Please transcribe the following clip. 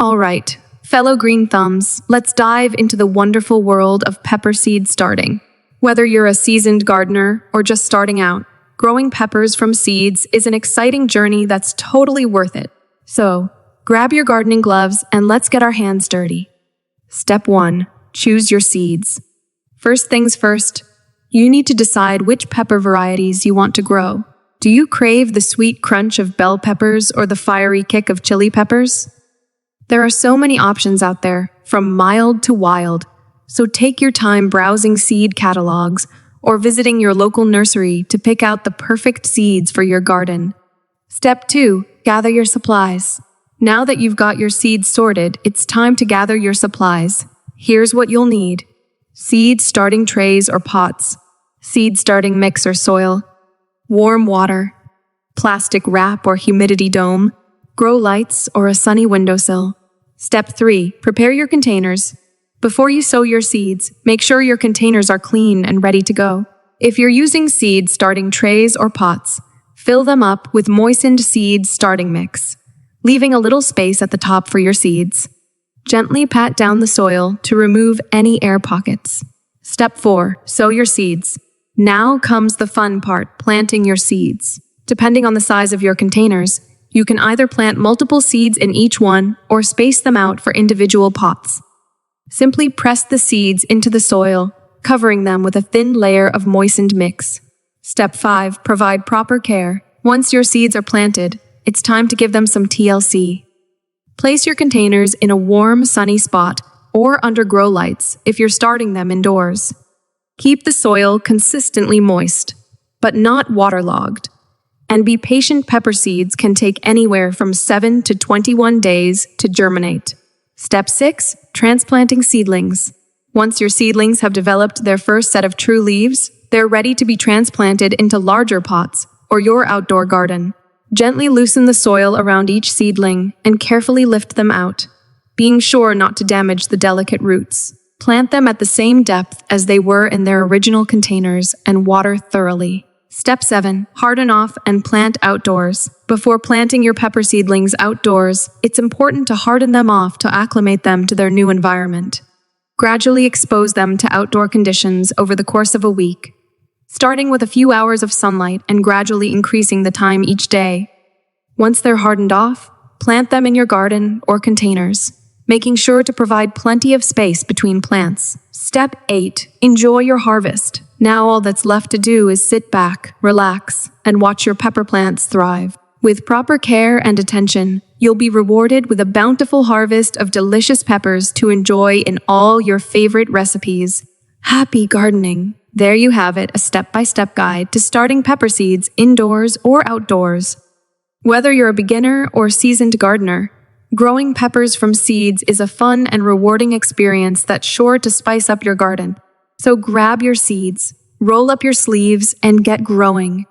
All right, fellow green thumbs, let's dive into the wonderful world of pepper seed starting. Whether you're a seasoned gardener or just starting out, growing peppers from seeds is an exciting journey that's totally worth it. So, grab your gardening gloves and let's get our hands dirty. Step 1. Choose your seeds. First things first, you need to decide which pepper varieties you want to grow. Do you crave the sweet crunch of bell peppers or the fiery kick of chili peppers? There are so many options out there, from mild to wild, so take your time browsing seed catalogs or visiting your local nursery to pick out the perfect seeds for your garden. Step 2. Gather your supplies. Now that you've got your seeds sorted, it's time to gather your supplies. Here's what you'll need: seed starting trays or pots, seed starting mix or soil, warm water, plastic wrap or humidity dome, grow lights or a sunny windowsill. Step 3. Prepare your containers. Before you sow your seeds, make sure your containers are clean and ready to go. If you're using seed starting trays or pots, fill them up with moistened seed starting mix, leaving a little space at the top for your seeds. Gently pat down the soil to remove any air pockets. Step 4. Sow your seeds. Now comes the fun part, planting your seeds. Depending on the size of your containers, you can either plant multiple seeds in each one or space them out for individual pots. Simply press the seeds into the soil, covering them with a thin layer of moistened mix. Step 5. Provide proper care. Once your seeds are planted, it's time to give them some TLC. Place your containers in a warm, sunny spot or under grow lights if you're starting them indoors. Keep the soil consistently moist, but not waterlogged. And be patient, pepper seeds can take anywhere from 7 to 21 days to germinate. Step 6. Transplanting seedlings. Once your seedlings have developed their first set of true leaves, they're ready to be transplanted into larger pots or your outdoor garden. Gently loosen the soil around each seedling and carefully lift them out, being sure not to damage the delicate roots. Plant them at the same depth as they were in their original containers and water thoroughly. Step 7. Harden off and plant outdoors. Before planting your pepper seedlings outdoors, it's important to harden them off to acclimate them to their new environment. Gradually expose them to outdoor conditions over the course of a week, starting with a few hours of sunlight and gradually increasing the time each day. Once they're hardened off, plant them in your garden or containers, making sure to provide plenty of space between plants. Step 8. Enjoy your harvest. Now all that's left to do is sit back, relax, and watch your pepper plants thrive. With proper care and attention, you'll be rewarded with a bountiful harvest of delicious peppers to enjoy in all your favorite recipes. Happy gardening! There you have it, a step-by-step guide to starting pepper seeds indoors or outdoors. Whether you're a beginner or seasoned gardener, growing peppers from seeds is a fun and rewarding experience that's sure to spice up your garden. So grab your seeds, roll up your sleeves, and get growing.